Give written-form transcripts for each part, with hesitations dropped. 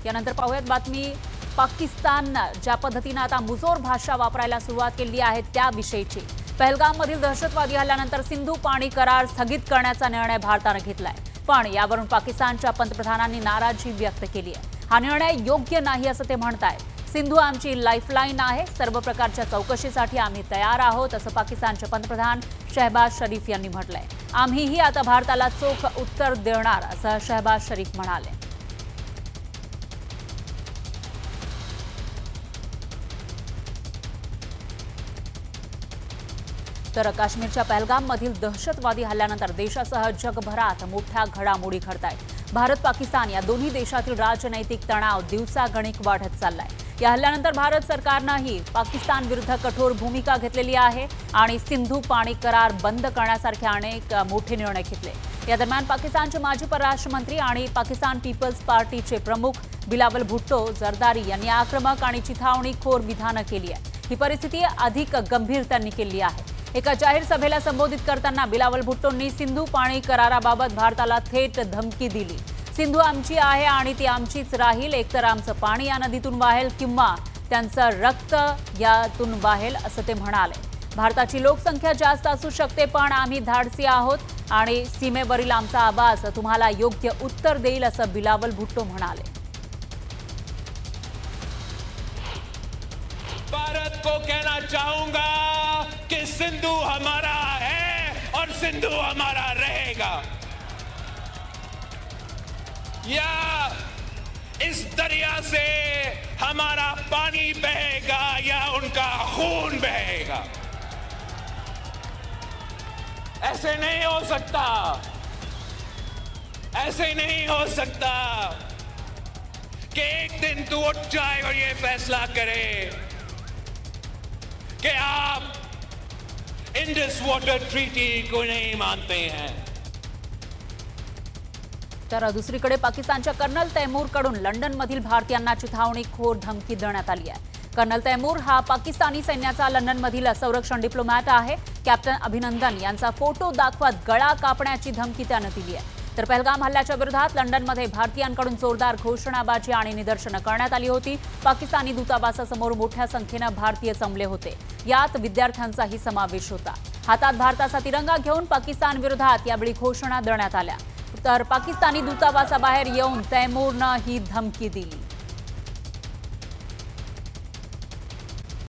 यानंतर पाहूयात बातमी पाकिस्तान ज्या पद्धतीने आता मुजोर भाषा वापरायला सुरुवात केली आहे त्याविषयीची। पहलगाममधील दहशतवादी हल्ल्यानंतर सिंधू पाणी करार स्थगित करण्याचा निर्णय भारताने घेतलाय, पण यावरून पाकिस्तानच्या पंतप्रधानांनी नाराजी व्यक्त केली आहे। हा निर्णय योग्य नाही असं ते म्हणतायत। सिंधू आमची लाईफलाईन आहे, सर्व प्रकारच्या चौकशीसाठी आम्ही तयार आहोत असं पाकिस्तानचे पंतप्रधान शहबाज शरीफ यांनी म्हटलंय। आम्हीही आता भारताला चोख उत्तर देणार असं शहबाज शरीफ म्हणाले। तर काश्मीरच्या पहलगाममधील दहशतवादी हल्ल्यानंतर देशासह जगभरात मोठ्या घडामोडी घडतायत। भारत पाकिस्तान या दोन्ही देशातील राजनैतिक तणाव दिवसागणिक वाढत चाललाय। या हल्ल्यानंतर भारत सरकारनेही पाकिस्तान विरुद्ध कठोर भूमिका घेतलेली आहे आणि सिंधू पाणी करार बंद करण्यासारखे अनेक मोठे निर्णय घेतले। या दरम्यान पाकिस्तानचे माजी परराष्ट्र मंत्री आणि पाकिस्तान पीपल्स पार्टीचे प्रमुख बिलावल भुट्टो जरदारी यांनी आक्रमक आणि चिथावणीखोर विधानं केली आहे। ही परिस्थिती अधिक गंभीर त्यांनी केली आहे। एका जाहीर सभेला संबोधित करताना बिलावल भुट्टोंनी सिंधू पाणी कराराबाबत भारताला थेट धमकी दिली। सिंधू आमची आहे आणि ती आमचीच राहील, एकतर आमचं पाणी या नदीतून वाहेल किंवा त्यांचं रक्त यातून वाहेल असं ते म्हणाले। भारताची लोकसंख्या जास्त असू शकते, पण आम्ही धाडसी आहोत आणि सीमेवरील आमचा आवाज तुम्हाला योग्य उत्तर देईल असं बिलावल भुट्टो म्हणाले। भारत को कहना चाहूंगा कि सिंधु हमारा है और सिंधु हमारा रहेगा। या इस दरिया से हमारा पानी बहेगा या उनका खून बहेगा। ऐसे नहीं हो सकता, ऐसे नहीं हो सकता कि एक दिन तू उठ जाए और ये फैसला करे कि आप इंडस वाटर ट्रीटी को नहीं मानते हैं। तर दुसरीकडे पाकिस्तानच्या कर्नल तैमूरकडून लंडनमधील भारतीयांना चिथावणीखोर धमकी देण्यात आली आहे। कर्नल तैमूर हा पाकिस्तानी सैन्याचा लंडनमधील संरक्षण डिप्लोमॅट आहे। कॅप्टन अभिनंदन यांचा फोटो दाखवत गळा कापण्याची धमकी त्यानं दिली आहे। तर पहलगाम हल्ल्याच्या विरोधात लंडनमध्ये भारतीयांकडून जोरदार घोषणाबाजी आणि निदर्शनं करण्यात आली होती। पाकिस्तानी दूतावासासमोर मोठ्या संख्येनं भारतीय जमले होते, यात विद्यार्थ्यांचाही समावेश होता। हातात भारताचा तिरंगा घेऊन पाकिस्तान विरोधात यावेळी घोषणा देण्यात आल्या। तर पाकिस्तानी दूतावासाबाहेर येऊन तैमूरनं ही धमकी दिली।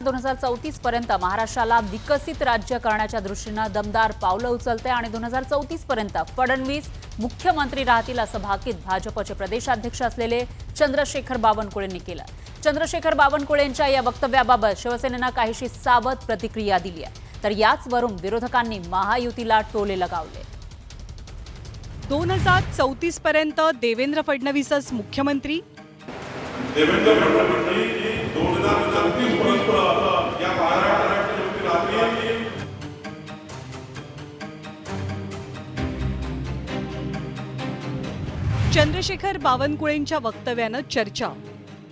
2034 पर्यंत महाराष्ट्राला विकसित राज्य करण्याच्या दृष्टीनं दमदार पावलं उचलते आणि 2034 पर्यंत फडणवीस मुख्यमंत्री राहतील असं भाकीत भाजपचे प्रदेशाध्यक्ष असलेले चंद्रशेखर बावनकुळेंनी केलं। चंद्रशेखर बावनकुळेंच्या या वक्तव्याबाबत शिवसेनेनं काहीशी सावध प्रतिक्रिया दिली आहे। तर याचवरून विरोधकांनी महायुतीला टोले लगावले। 2034 पर्यंत देवेंद्र फडणवीसच मुख्यमंत्री। देवेंद्र फडणवीस 2034 पर्यंत या महाराष्ट्राची राजकीय चंद्रशेखर बावनकुळेंच्या वक्तव्यानं चर्चा।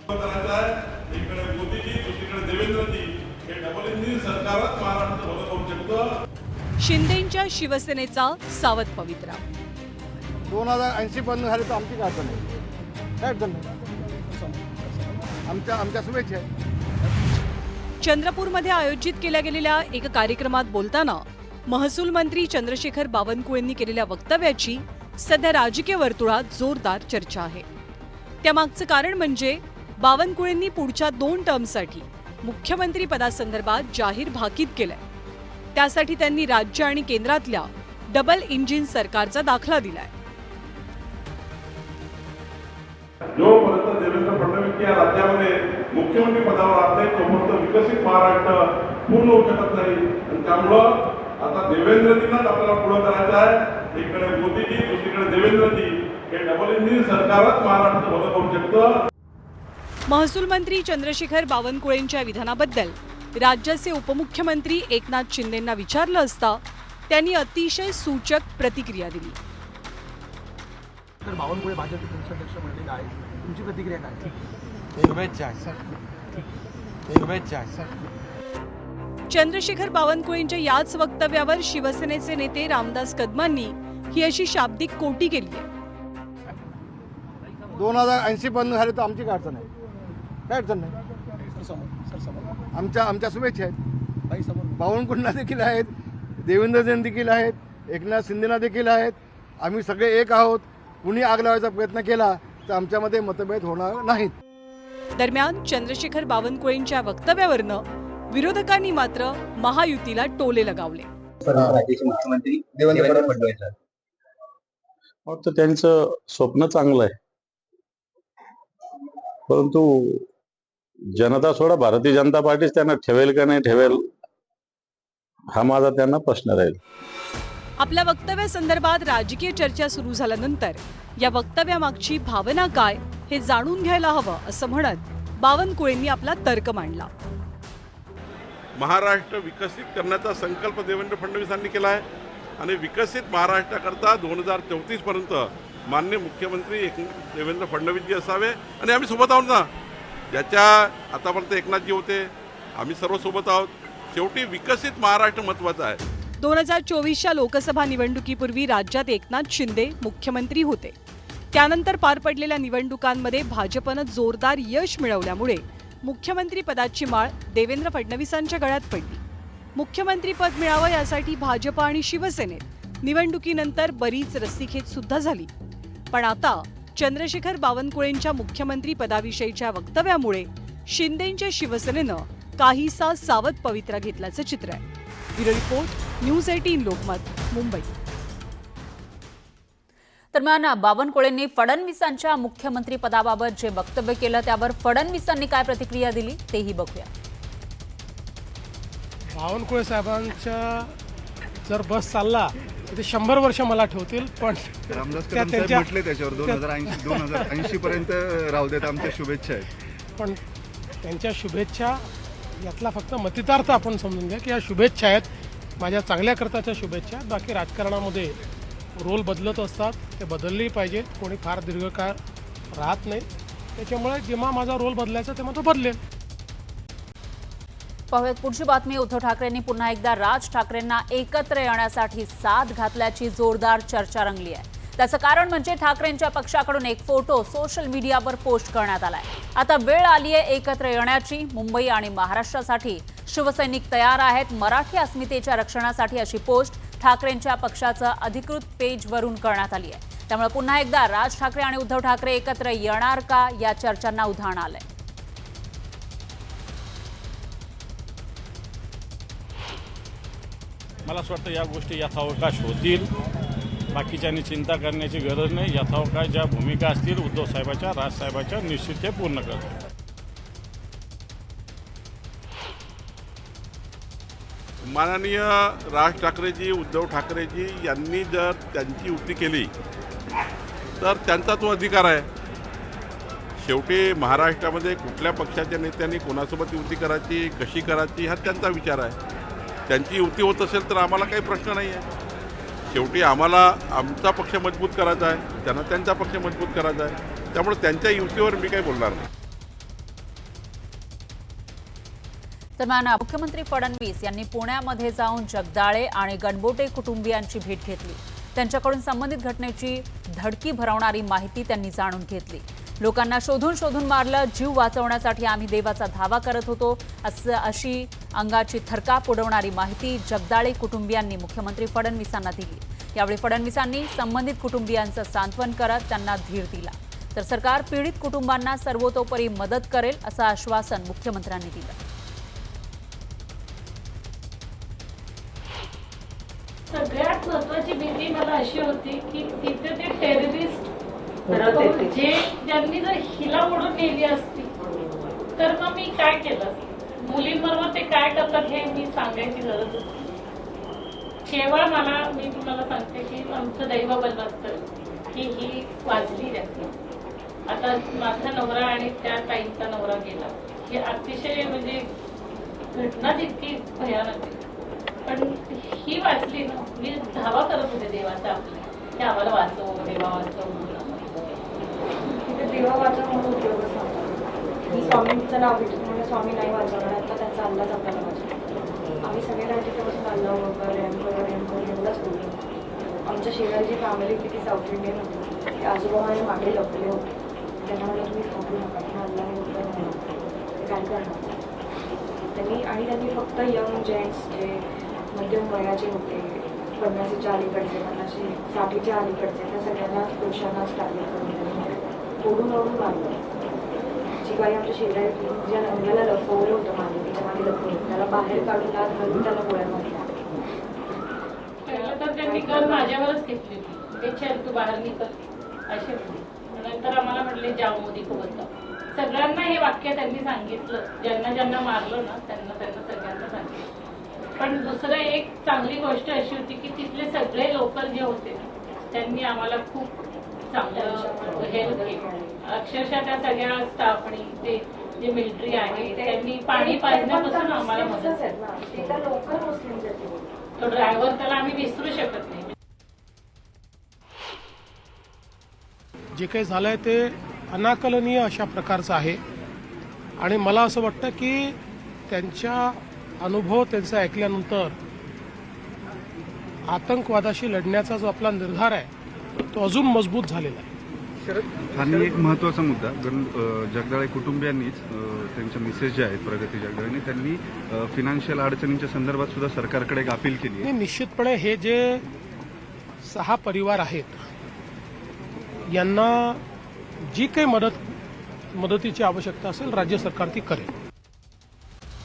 इकडे मोदीजी दुसरीकडे देवेंद्रजी हे डबल इंजिन सरकारच महाराष्ट्र भलं करू शकतं। शिंदेंच्या शिवसेनेचा सावध पवित्रा। 2080 पर्यंत झाले तर आमची काय अडचण नाही, काय अडचण नाही, आमच्या शुभेच्छा आहे। चंद्रपूरमध्ये आयोजित केल्या गेलेल्या एका कार्यक्रमात बोलताना महसूल मंत्री चंद्रशेखर बावनकुळेंनी केलेल्या वक्तव्याची सध्या राजकीय वर्तुळात जोरदार चर्चा आहे। त्यामागचं कारण म्हणजे बावनकुळेंनी पुढच्या 2 टर्मसाठी मुख्यमंत्री पदासंदर्भात जाहीर भाकीत केलंय। त्यासाठी त्यांनी राज्य आणि केंद्रातल्या डबल इंजिन सरकारचा दाखला दिलाय। जोपर्यंत देवेंद्र फडणवीस या राज्यामध्ये मुख्यमंत्री पदावर असले तोपर्यंत विकसित महाराष्ट्र पूर्ण होऊ शकत नाही। आणि त्यामुळं आता देवेंद्रजींनाच आपल्याला पुढे करायचं आहे। इकडे मोदीजी दुसरीकडे देवेंद्रजी हे डबल इंजिन सरकारच महाराष्ट्र भलं करू शकतं। महसूल मंत्री चंद्रशेखर बावनकुळेंच्या विधानाबद्दल राज्याचे उपमुख्यमंत्री एकनाथ शिंदेंना विचारलं असता त्यांनी अतिशय सूचक प्रतिक्रिया दिली। तर बावनकुळे भाजपचे प्रदेशाध्यक्ष म्हणलेले आहेत, तुमची प्रतिक्रिया काय? शुभेच्छा चंद्रशेखर बावनकुळेंच्या याच वक्तव्यावर शिवसेनेचे नेते रामदास कदमांनी ही अशी शाब्दिक कोटी केली आहे। 2080 बंद झाले तर आमची काय अडचण आहे? काय अडचण नाही. आमच्या शुभेच्छा आहेत. बावनकुळेंना देखील आहेत, देवेंद्रजींना देखील आहेत, एकनाथ शिंदेना देखील आहेत. आम्ही सगळे एक आहोत. कुणी आग लावायचा प्रयत्न केला तर आमच्यामध्ये मतभेद होणार नाहीत. दरम्यान चंद्रशेखर बावनकुळेंच्या वक्तव्यावरनं विरोधकांनी मात्र महायुतीला टोले लगावले. राज्याचे मुख्यमंत्री देवेंद्र फडणवीस वाटतं त्यांचं स्वप्न चांगलं आहे, परंतु जनता सोडा भारतीय जनता पार्टीच त्यांना ठेवेल का नाही ठेवेल हा माझा त्यांना प्रश्न राहील. आपल्या वक्तव्यासंदर्भात राजकीय चर्चा सुरू झाल्यानंतर या वक्तव्यामागची भावना काय हे जाणून घ्यायला हवं असं म्हणत बावनकुळेंनी आपला तर्क मांडला. महाराष्ट्र विकसित करण्याचा संकल्प देवेंद्र फडणवीसांनी केला आहे आणि विकसित महाराष्ट्राकरता 2034 पर्यंत माननीय मुख्यमंत्री देवेंद्र फडणवीसजी असावे आणि आम्ही सोबत आहोत ना. ज्याच्या आतापर्यंत एकनाथजी होते, आम्ही सर्व सोबत आहोत. शेवटी विकसित महाराष्ट्र महत्त्वाचा आहे. 2024च्या लोकसभा निवडणुकीपूर्वी राज्यात एकनाथ शिंदे मुख्यमंत्री होते. त्यानंतर पार पडलेल्या निवडणुकांमध्ये भाजपनं जोरदार यश मिळवल्यामुळे मुख्यमंत्री पदाची माळ देवेंद्र फडणवीसांच्या गळ्यात पडली. मुख्यमंत्रीपद मिळावं यासाठी भाजप आणि शिवसेनेत निवडणुकीनंतर बरीच रस्सीखेच सुद्धा झाली. पण आता चंद्रशेखर बावनकुळेंच्या मुख्यमंत्री पदाविषयीच्या वक्तव्यामुळे शिंदेंच्या शिवसेनेनं काहीसा सावध पवित्रा घेतल्याचं चित्र आहे. Bureau report, news 18 Lokmat, Mumbai. दरम्यान बावनकुळेंनी फडणवीसांच्या मुख्यमंत्री पदाबाबत जे वक्तव्य केलं त्यावर फडणवीसांनी काय प्रतिक्रिया दिली तेही बघूया. बावनकुळे साहेबांच्या जर बस चालला तर ते 100 वर्ष मला ठेवतील. पण म्हटले त्याच्यावर 2080 पर्यंत राहू देत. आमच्या शुभेच्छा आहेत. पण त्यांच्या शुभेच्छा यातला फक्त मतितार्थ आपण समजून घ्या की या शुभेच्छा आहेत, माझ्या चांगल्या करताच्या शुभेच्छा. बाकी राजकारणामध्ये रोल बदलत असतात, ते बदललेही पाहिजे. कोणी फार दीर्घकाळ राहत नाही, त्याच्यामुळे जेव्हा माझा रोल बदलायचा तेव्हा तो बदलेल. पाहूयात पुढची बातमी. उद्धव ठाकरेंनी पुन्हा एकदा राज ठाकरेंना एकत्र येण्यासाठी साथ घातल्याची जोरदार चर्चा रंगली आहे. त्याचं कारण म्हणजे ठाकरेंच्या पक्षाकडून एक फोटो सोशल मीडियावर पोस्ट करण्यात आलाय. आता वेळ आली आहे एकत्र येण्याची. मुंबई आणि महाराष्ट्रासाठी शिवसैनिक तयार आहेत. मराठी अस्मितेच्या रक्षणासाठी अशी पोस्ट ठाकरेंच्या पक्षाचं अधिकृत पेजवरून करण्यात आली आहे. त्यामुळे पुन्हा एकदा राज ठाकरे आणि उद्धव ठाकरे एकत्र येणार का या चर्चांना उधाण आलंय. मला असं वाटतं या गोष्टी यथावकाश होतील. बाकीच्यांनी चिंता करण्याची गरज नाही. यथावकाश ज्या भूमिका असतील उद्धव साहेबाच्या, राजसाहेबाच्या, निश्चित ते पूर्ण करतील. माननीय राज ठाकरेजी, उद्धव ठाकरेजी यांनी जर त्यांची युती केली तर त्यांचा तो अधिकार आहे. शेवटी महाराष्ट्रामध्ये कुठल्या पक्षाच्या नेत्यांनी कोणासोबत युती करायची, कशी करायची हा त्यांचा विचार आहे. त्यांची युती होत असेल तर आम्हाला काही प्रश्न नाही आहे. शेवटी आम्हाला आमचा पक्ष मजबूत करायचा आहे, त्यांना त्यांचा पक्ष मजबूत करायचा आहे. त्यामुळे त्यांच्या युतीवर मी काही बोलणार नाही. दरम्यान मुख्यमंत्री फडणवीस यांनी पुण्यामध्ये जाऊन जगदाळे आणि गणबोटे कुटुंबियांची भेट घेतली. त्यांच्याकडून संबंधित घटनेची धडकी भरवणारी माहिती त्यांनी जाणून घेतली. लोकांना शोधून शोधून मारलं, जीव वाचवण्यासाठी आम्ही देवाचा धावा करत होतो अशी अंगाची थरकाप उडवणारी माहिती जगदाळे कुटुंबियांनी मुख्यमंत्री फडणवीसांना दिली. यावेळी फडणवीसांनी संबंधित कुटुंबियांचं सांत्वन करत त्यांना धीर दिला. तर सरकार पीडित कुटुंबांना सर्वतोपरी मदत करेल असं आश्वासन मुख्यमंत्र्यांनी दिलं. सगळ्यात महत्वाची भीती मला अशी होती की तिथे ते टेररिस्ट ज्यांनी जर हिला ओढून नेली असती तर मग मी काय केलं, मुलींबरोबर ते काय करतात हे मी सांगायची गरज होती. केवळ मी तुम्हाला सांगते की आमचं दैव बलवत्तर की ही वाचली व्यक्ती. आता माझा नवरा आणि त्या ताईंचा नवरा गेला, ही अतिशय म्हणजे घटनाच इतकी भयानक आहे. पण ही वाचली ना. मी धावा करत होते देवाचा आपल्या की आम्हाला वाचव, देवा वाचव. देवा वाचव म्हणून उपयोगच नव्हता. मी स्वामींचं नाव घेतो म्हणजे स्वामी नाही वाचवणार, आता त्यांचा अंदाज आपल्याला वाचवतो. आम्ही सगळे जण तिथपासून अल्लाह वगैरे एवढंच बोललो. आमच्या शेजारची फॅमिली किती साऊथ इंडियन होती, ते आजोबा माझ्या मागे लपले होते. त्यांना मला तुम्ही थांबू नका, त्यांना अल्ला वगैरे नाही काय करणार त्यांनी फक्त यंग जेंट्स जे मध्यम वयाचे होते, 50च्या अलीकडचे, 60च्या अलीकडचे, त्या सगळ्यांना पुरुषांनाच टार्गेट करून त्यांनी ओढून मारलं. जी बाई आमच्या शेजारी ज्या नवऱ्याला लपवलं होतं मागे, तिच्या मागे लपवलं, त्याला बाहेर काढून आत घालून त्याला गोळ्या मारल्या. पहिलं तर त्यांनी गन माझ्यावरच घेतली होती, ते चल तू बाहेर निघ असे म्हणले. नंतर आम्हाला म्हटले जाओ मोदी को बताओ. सगळ्यांना हे वाक्य त्यांनी सांगितलं, ज्यांना मारलं ना त्यांना सगळ्यांना सांगितलं. पण दुसरं एक चांगली गोष्ट अशी होती की तिथले सगळे लोकल जे होते त्यांनी आम्हाला खूप चांगलं हेल्प केली. अक्षरशः त्या सगळ्या स्टाफनी, ते जे मिलिटरी आहे त्यांनी पाणी पाजण्यापासून आम्हाला मदत. लोकल मुस्लिम जाते, तो ड्रायव्हर त्याला आम्ही विसरू शकत नाही. जे काही झालंय ते अनाकलनीय अशा प्रकारचं आहे आणि मला असं वाटतं की त्यांचा अनुभव त्यांचा ऐकल्यानंतर आतंकवादाशी लढण्याचा जो आपला निर्धार आहे तो अजून मजबूत झालेला आहे. आणि एक महत्त्वाचा मुद्दा, कारण जगदाळे कुटुंबियांनीच त्यांच्या मिसेस ज्या आहेत प्रगती जगदाळेंनी, त्यांनी फिनान्शियल अडचणींच्या संदर्भात सुद्धा सरकारकडे एक अपील केली आहे. निश्चितपणे हे जे 6 परिवार आहेत यांना जी काही मदतीची आवश्यकता असेल राज्य सरकार ती करेल.